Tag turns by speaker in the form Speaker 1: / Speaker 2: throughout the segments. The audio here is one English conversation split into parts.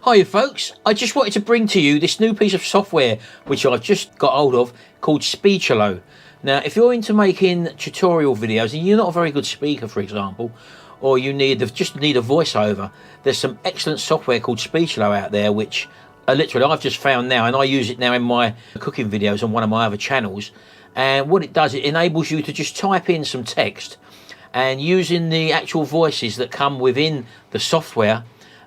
Speaker 1: Hiya folks, I just wanted to bring to you this new piece of software which I've just got hold of called Speechelo. Now if you're into making tutorial videos and you're not a very good speaker, for example, or you just need a voiceover, there's some excellent software called Speechlo out there which literally I've just found now, and I use it now in my cooking videos on one of my other channels. And what it does, it enables you to just type in some text, and using the actual voices that come within the software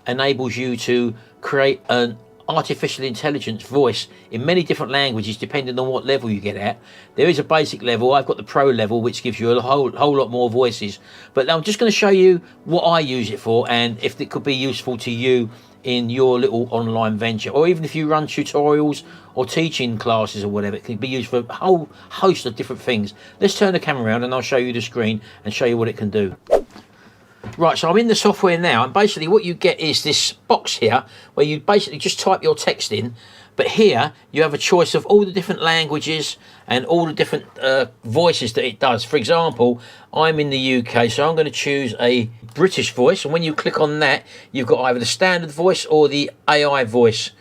Speaker 1: enables you to create an artificial intelligence voice in many different languages depending on what level you get at. There is a basic level, I've got the pro level, which gives you a whole lot more voices, but I'm just going to show you what I use it for and if it could be useful to you in your little online venture, or even if you run tutorials or teaching classes or whatever. It can be used for a whole host of different things. Let's turn the camera around and I'll show you the screen and show you what it can do. Right, so I'm in the software now, and basically what you get is this box here where you basically just type your text in, but here you have a choice of all the different languages and all the different voices that it does. For example, I'm in the UK, so I'm going to choose a British voice, and when you click on that, you've got either the standard voice or the AI voice,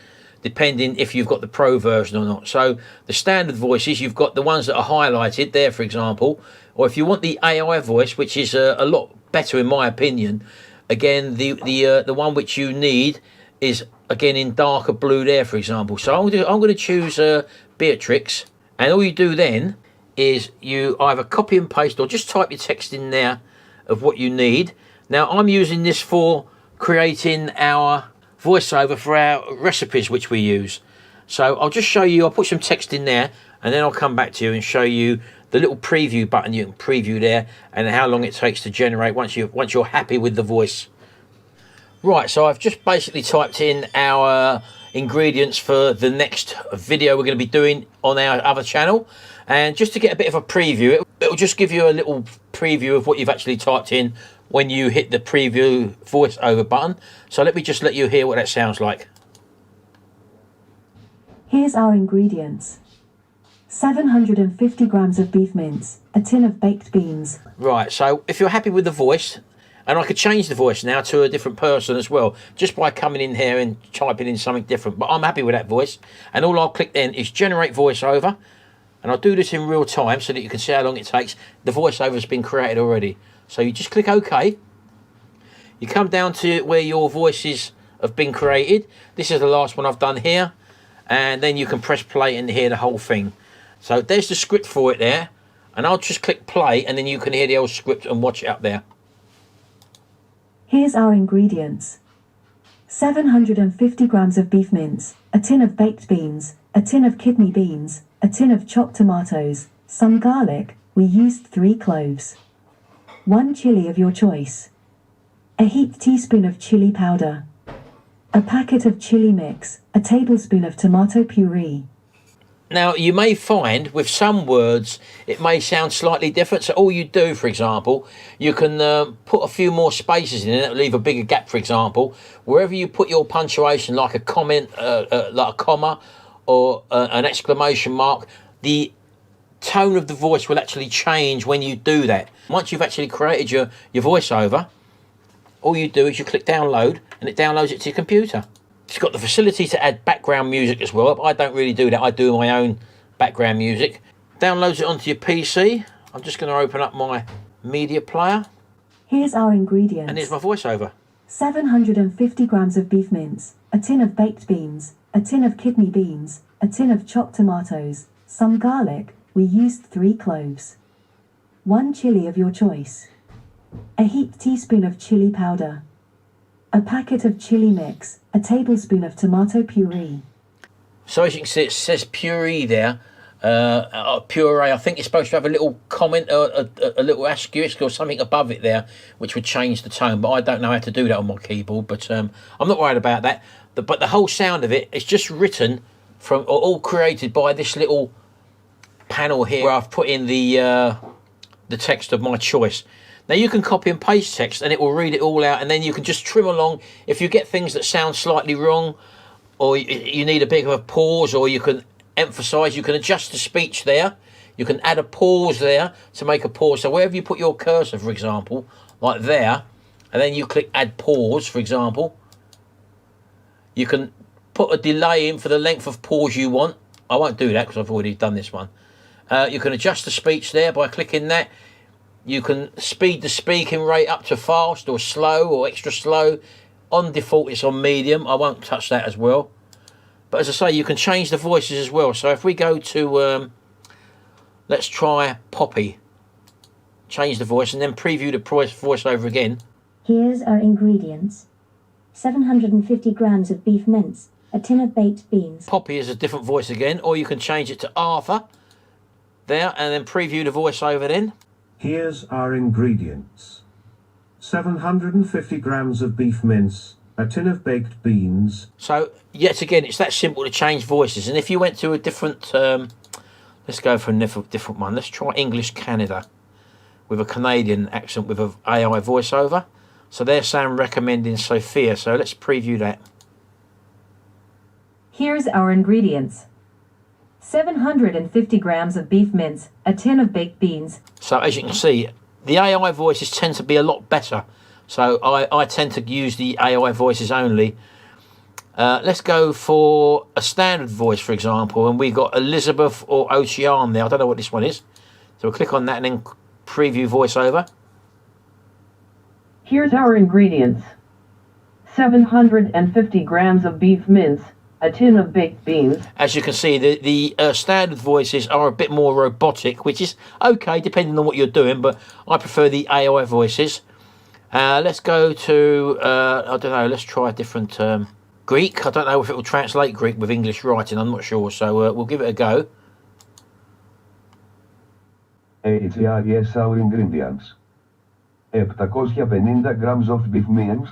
Speaker 1: depending if you've got the pro version or not. So the standard voices, you've got the ones that are highlighted there, for example, or if you want the AI voice, which is a lot better in my opinion, again the one which you need is again in darker blue there, for example. So I'm going to choose Beatrix, and all you do then is you either copy and paste or just type your text in there of what you need. Now I'm using this for creating our voiceover for our recipes which we use. So I'll just show you, I'll put some text in there and then I'll come back to you and show you the little preview button. You can preview there and how long it takes to generate once you're happy with the voice. Right, so I've just basically typed in our ingredients for the next video we're going to be doing on our other channel, and just to get a bit of a preview, it'll just give you a little preview of what you've actually typed in when you hit the preview voiceover button. So let me just let you hear what that sounds like.
Speaker 2: Here's our ingredients: 750 grams of beef mince, a tin of baked beans.
Speaker 1: Right, so if you're happy with the voice, and I could change the voice now to a different person as well, just by coming in here and typing in something different, but I'm happy with that voice. And all I'll click then is generate voiceover, and I'll do this in real time so that you can see how long it takes. The voiceover's been created already. So you just click OK. You come down to where your voices have been created. This is the last one I've done here, and then you can press play and hear the whole thing. So there's the script for it there, and I'll just click play and then you can hear the old script and watch it up there.
Speaker 2: Here's our ingredients: 750 grams of beef mince, a tin of baked beans, a tin of kidney beans, a tin of chopped tomatoes, some garlic, we used 3 cloves, 1 chili of your choice, a heaped teaspoon of chili powder, a packet of chili mix, a tablespoon of tomato puree.
Speaker 1: Now, you may find with some words it may sound slightly different. So all you do, for example, you can put a few more spaces in it, leave a bigger gap, for example. Wherever you put your punctuation, like a comment, like a comma or an exclamation mark, the tone of the voice will actually change when you do that. Once you've actually created your voiceover, all you do is you click download and it downloads it to your computer. It's got the facility to add background music as well. I don't really do that. I do my own background music. Downloads it onto your PC. I'm just going to open up my media player.
Speaker 2: Here's our ingredients.
Speaker 1: And here's my voiceover.
Speaker 2: 750 grams of beef mince, a tin of baked beans, a tin of kidney beans, a tin of chopped tomatoes, some garlic, we used 3 cloves, 1 chili of your choice, a heaped teaspoon of chili powder, a packet of chili mix, a tablespoon of tomato puree. So
Speaker 1: as you can see, it says puree there. Puree, I think it's supposed to have a little comment, a little asterisk or something above it there, which would change the tone, but I don't know how to do that on my keyboard, but I'm not worried about that. But the whole sound of it is just written from, or all created by this little panel here where I've put in the text of my choice. Now you can copy and paste text and it will read it all out, and then you can just trim along. If you get things that sound slightly wrong, or you need a bit of a pause, or you can emphasize, you can adjust the speech there. You can add a pause there to make a pause. So wherever you put your cursor, for example, like there, and then you click add pause, for example, You can put a delay in for the length of pause you want. I won't do that because I've already done this one. You can adjust the speech there by clicking that. You can speed the speaking rate up to fast or slow or extra slow. On default, it's on medium. I won't touch that as well. But as I say, you can change the voices as well. So if we go to, let's try Poppy. Change the voice and then preview the voiceover again.
Speaker 3: Here's our ingredients. 750 grams of beef mince, a tin of baked beans.
Speaker 1: Poppy is a different voice again, or you can change it to Arthur. There, and then preview the voiceover then.
Speaker 4: Here's our ingredients. 750 grams of beef mince, a tin of baked beans.
Speaker 1: So, yet again, it's that simple to change voices. And if you went to a different, let's go for a different one. Let's try English Canada with a Canadian accent with an AI voiceover. So there's Sam recommending Sophia. So let's preview that.
Speaker 2: Here's our ingredients. 750 grams of beef mince, a tin of baked beans.
Speaker 1: So as you can see, the AI voices tend to be a lot better. So I tend to use the AI voices only. Let's go for a standard voice, for example, and we got Elizabeth or Ocean there. I don't know what this one is. So we'll click on that and then preview voiceover.
Speaker 5: Here's our ingredients. 750 grams of beef mince, a tin of baked beans.
Speaker 1: As you can see, the standard voices are a bit more robotic, which is okay depending on what you're doing, but I prefer the AI voices. Let's go to, I don't know, let's try a different Greek. I don't know if it will translate Greek with English writing, I'm not sure, so we'll give it a go.
Speaker 6: Here's our ingredients. 750 grams of beef mince,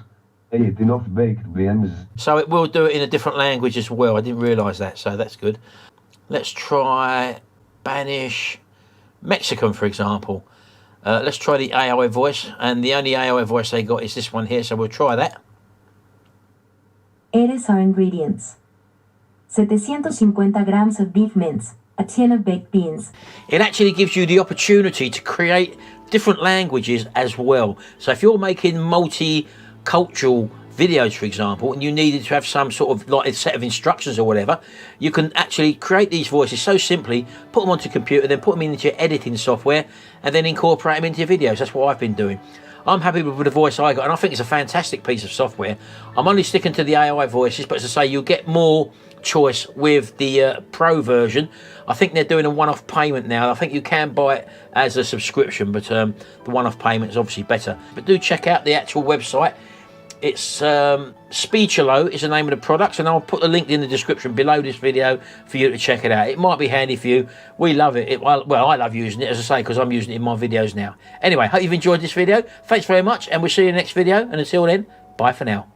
Speaker 6: a tin of baked beans.
Speaker 1: So it will do it in a different language as well. I didn't realise that, so that's good. Let's try Spanish, Mexican, for example. Let's try the AI voice, and the only AI voice they got is this one here, so we'll try that.
Speaker 2: Here's our ingredients. 750 grams of beef mince, a tin of baked beans.
Speaker 1: It actually gives you the opportunity to create different languages as well. So if you're making multicultural videos, for example, and you needed to have some sort of like a set of instructions or whatever, you can actually create these voices so simply, put them onto a computer, then put them into your editing software, and then incorporate them into your videos. That's what I've been doing. I'm happy with the voice I got, and I think it's a fantastic piece of software. I'm only sticking to the AI voices, but as I say, you'll get more choice with the Pro version. I think they're doing a one-off payment now. I think you can buy it as a subscription, but the one-off payment is obviously better. But do check out the actual website. It's Speechelo is the name of the product, and I'll put the link in the description below this video for you to check it out. It might be handy for you. We love it. Well, I love using it, as I say, because I'm using it in my videos now. Anyway, hope you've enjoyed this video. Thanks very much, and we'll see you in the next video. And until then, bye for now.